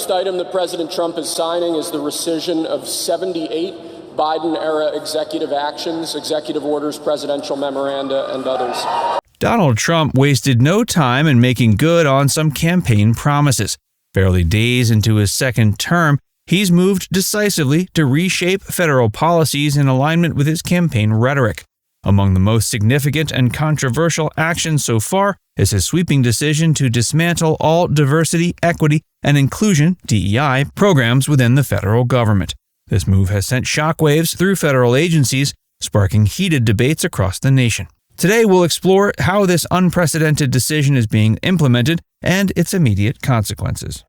First item that President Trump is signing is the rescission of 78 Biden-era executive actions, executive orders, presidential memoranda, and others. Donald Trump wasted no time in making good on some campaign promises. Barely days into his second term, he's moved decisively to reshape federal policies in alignment with his campaign rhetoric. Among the most significant and controversial actions so far is his sweeping decision to dismantle all diversity, equity, and inclusion (DEI) programs within the federal government. This move has sent shockwaves through federal agencies, sparking heated debates across the nation. Today, we'll explore how this unprecedented decision is being implemented and its immediate consequences.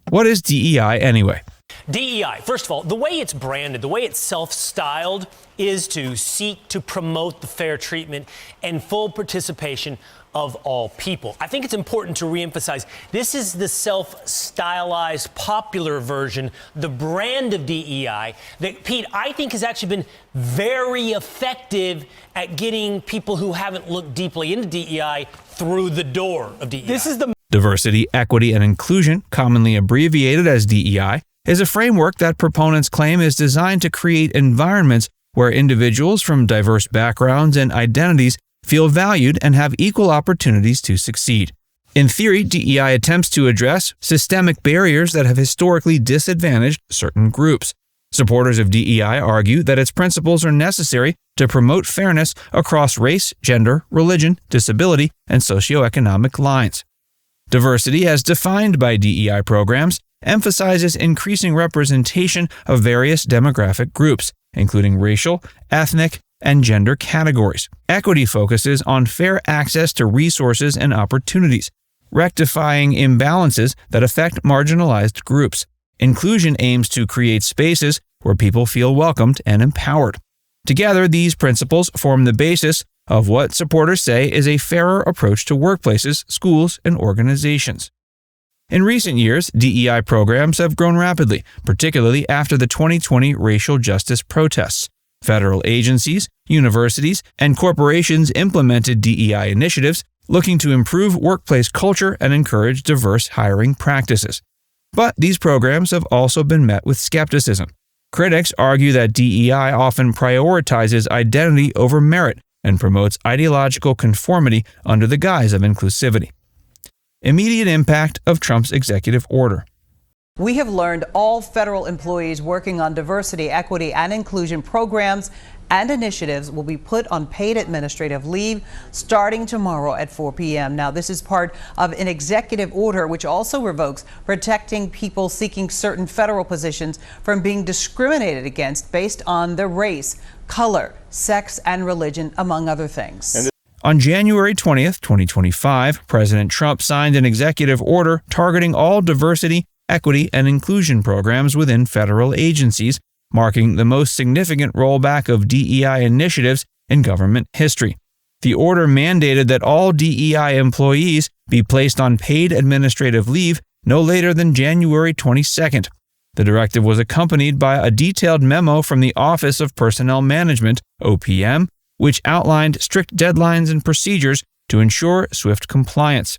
What is DEI anyway? DEI, first of all, the way it's branded, the way it's self-styled is to seek to promote the fair treatment and full participation of all people. I think it's important to reemphasize this is the self-stylized popular version, the brand of DEI that, Pete, I think has actually been very effective at getting people who haven't looked deeply into DEI through the door of DEI. This is the Diversity, equity, and inclusion, commonly abbreviated as DEI, is a framework that proponents claim is designed to create environments where individuals from diverse backgrounds and identities feel valued and have equal opportunities to succeed. In theory, DEI attempts to address systemic barriers that have historically disadvantaged certain groups. Supporters of DEI argue that its principles are necessary to promote fairness across race, gender, religion, disability, and socioeconomic lines. Diversity, as defined by DEI programs, emphasizes increasing representation of various demographic groups, including racial, ethnic, and gender categories. Equity focuses on fair access to resources and opportunities, rectifying imbalances that affect marginalized groups. Inclusion aims to create spaces where people feel welcomed and empowered. Together, these principles form the basis of what supporters say is a fairer approach to workplaces, schools, and organizations. In recent years, DEI programs have grown rapidly, particularly after the 2020 racial justice protests. Federal agencies, universities, and corporations implemented DEI initiatives looking to improve workplace culture and encourage diverse hiring practices. But these programs have also been met with skepticism. Critics argue that DEI often prioritizes identity over merit and promotes ideological conformity under the guise of inclusivity. Immediate impact of Trump's executive order. We have learned all federal employees working on diversity, equity, and inclusion programs and initiatives will be put on paid administrative leave starting tomorrow at 4 p.m. Now, this is part of an executive order which also revokes protecting people seeking certain federal positions from being discriminated against based on their race, color, sex, and religion, among other things. On January 20th, 2025, President Trump signed an executive order targeting all diversity, equity, and inclusion programs within federal agencies, marking the most significant rollback of DEI initiatives in government history. The order mandated that all DEI employees be placed on paid administrative leave no later than January 22nd. The directive was accompanied by a detailed memo from the Office of Personnel Management, OPM, which outlined strict deadlines and procedures to ensure swift compliance.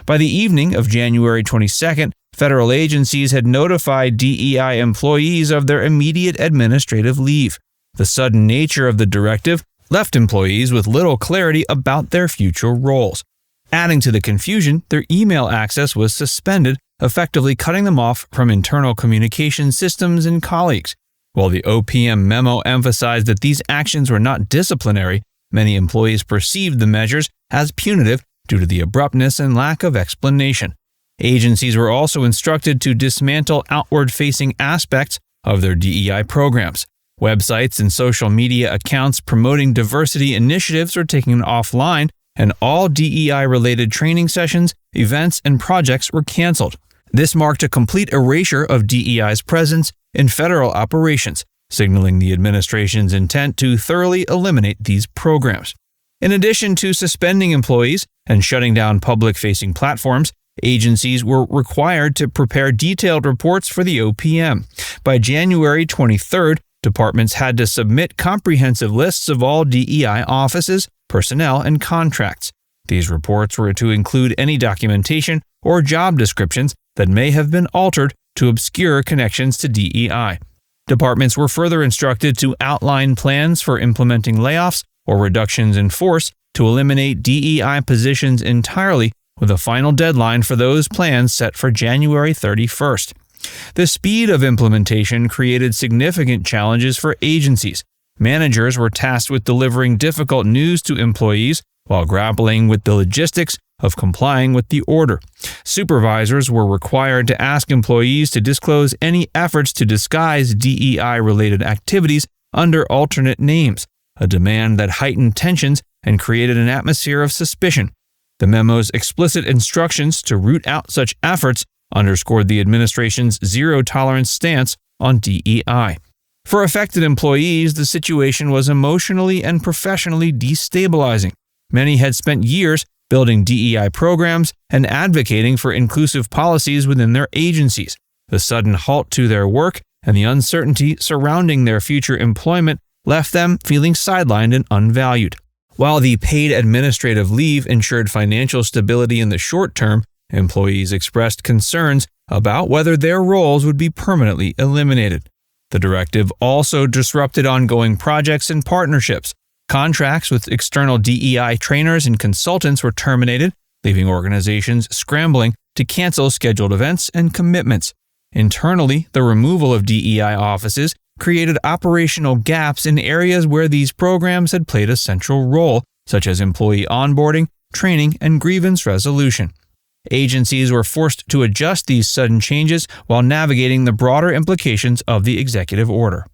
By the evening of January 22nd, federal agencies had notified DEI employees of their immediate administrative leave. The sudden nature of the directive left employees with little clarity about their future roles. Adding to the confusion, their email access was suspended, effectively cutting them off from internal communication systems and colleagues. While the OPM memo emphasized that these actions were not disciplinary, many employees perceived the measures as punitive due to the abruptness and lack of explanation. Agencies were also instructed to dismantle outward-facing aspects of their DEI programs. Websites and social media accounts promoting diversity initiatives were taken offline, and all DEI-related training sessions, events, and projects were canceled. This marked a complete erasure of DEI's presence in federal operations, signaling the administration's intent to thoroughly eliminate these programs. In addition to suspending employees and shutting down public-facing platforms, agencies were required to prepare detailed reports for the OPM. By January 23rd, departments had to submit comprehensive lists of all DEI offices, personnel, and contracts. These reports were to include any documentation or job descriptions that may have been altered to obscure connections to DEI. Departments were further instructed to outline plans for implementing layoffs or reductions in force to eliminate DEI positions entirely, with a final deadline for those plans set for January 31st. The speed of implementation created significant challenges for agencies. Managers were tasked with delivering difficult news to employees while grappling with the logistics of complying with the order. Supervisors were required to ask employees to disclose any efforts to disguise DEI-related activities under alternate names, a demand that heightened tensions and created an atmosphere of suspicion. The memo's explicit instructions to root out such efforts underscored the administration's zero-tolerance stance on DEI. For affected employees, the situation was emotionally and professionally destabilizing. Many had spent years building DEI programs and advocating for inclusive policies within their agencies. The sudden halt to their work and the uncertainty surrounding their future employment left them feeling sidelined and unvalued. While the paid administrative leave ensured financial stability in the short term, employees expressed concerns about whether their roles would be permanently eliminated. The directive also disrupted ongoing projects and partnerships. Contracts with external DEI trainers and consultants were terminated, leaving organizations scrambling to cancel scheduled events and commitments. Internally, the removal of DEI offices created operational gaps in areas where these programs had played a central role, such as employee onboarding, training, and grievance resolution. Agencies were forced to adjust these sudden changes while navigating the broader implications of the executive order.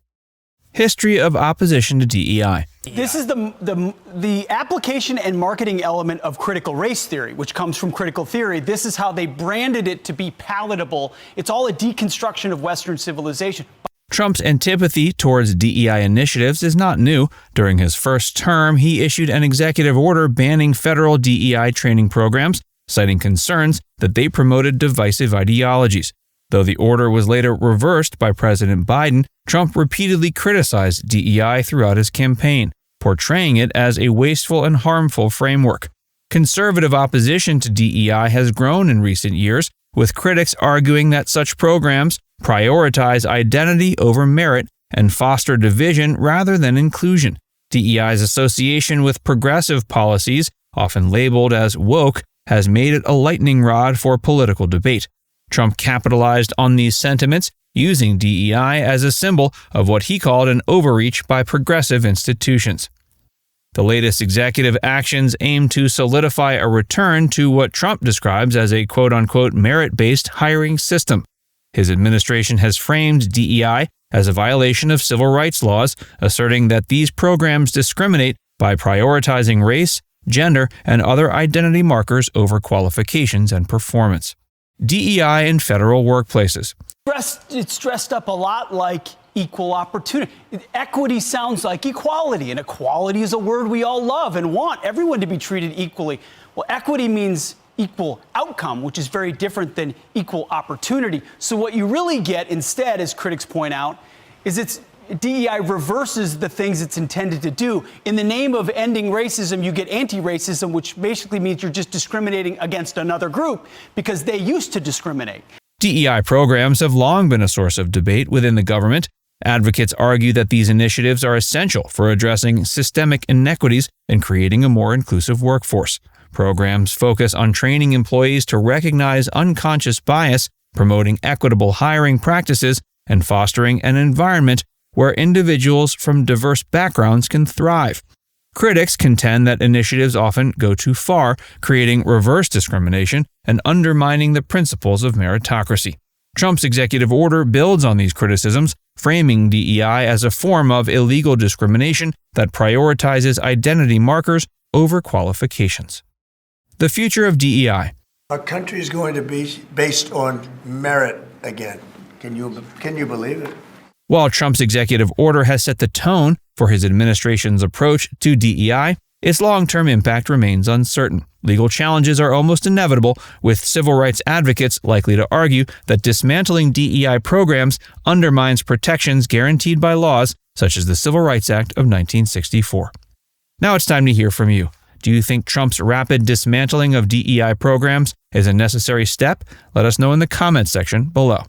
History of opposition to DEI. This is the application and marketing element of critical race theory, which comes from critical theory. This is how they branded it to be palatable. It's all a deconstruction of Western civilization. Trump's antipathy towards DEI initiatives is not new. During his first term, he issued an executive order banning federal DEI training programs, citing concerns that they promoted divisive ideologies. Though the order was later reversed by President Biden, Trump repeatedly criticized DEI throughout his campaign, portraying it as a wasteful and harmful framework. Conservative opposition to DEI has grown in recent years, with critics arguing that such programs prioritize identity over merit and foster division rather than inclusion. DEI's association with progressive policies, often labeled as woke, has made it a lightning rod for political debate. Trump capitalized on these sentiments, using DEI as a symbol of what he called an overreach by progressive institutions. The latest executive actions aim to solidify a return to what Trump describes as a quote-unquote merit-based hiring system. His administration has framed DEI as a violation of civil rights laws, asserting that these programs discriminate by prioritizing race, gender, and other identity markers over qualifications and performance. DEI in federal workplaces. It's dressed up a lot like equal opportunity. Equity sounds like equality, and equality is a word we all love and want everyone to be treated equally. Well, equity means equal outcome, which is very different than equal opportunity. So what you really get instead, as critics point out, is DEI reverses the things it's intended to do. In the name of ending racism, you get anti-racism, which basically means you're just discriminating against another group because they used to discriminate. DEI programs have long been a source of debate within the government. Advocates argue that these initiatives are essential for addressing systemic inequities and creating a more inclusive workforce. Programs focus on training employees to recognize unconscious bias, promoting equitable hiring practices, and fostering an environment where individuals from diverse backgrounds can thrive. Critics contend that initiatives often go too far, creating reverse discrimination and undermining the principles of meritocracy. Trump's executive order builds on these criticisms, framing DEI as a form of illegal discrimination that prioritizes identity markers over qualifications. The future of DEI. Our country is going to be based on merit again. Can you believe it? While Trump's executive order has set the tone for his administration's approach to DEI, its long-term impact remains uncertain. Legal challenges are almost inevitable, with civil rights advocates likely to argue that dismantling DEI programs undermines protections guaranteed by laws such as the Civil Rights Act of 1964. Now it's time to hear from you. Do you think Trump's rapid dismantling of DEI programs is a necessary step? Let us know in the comments section below.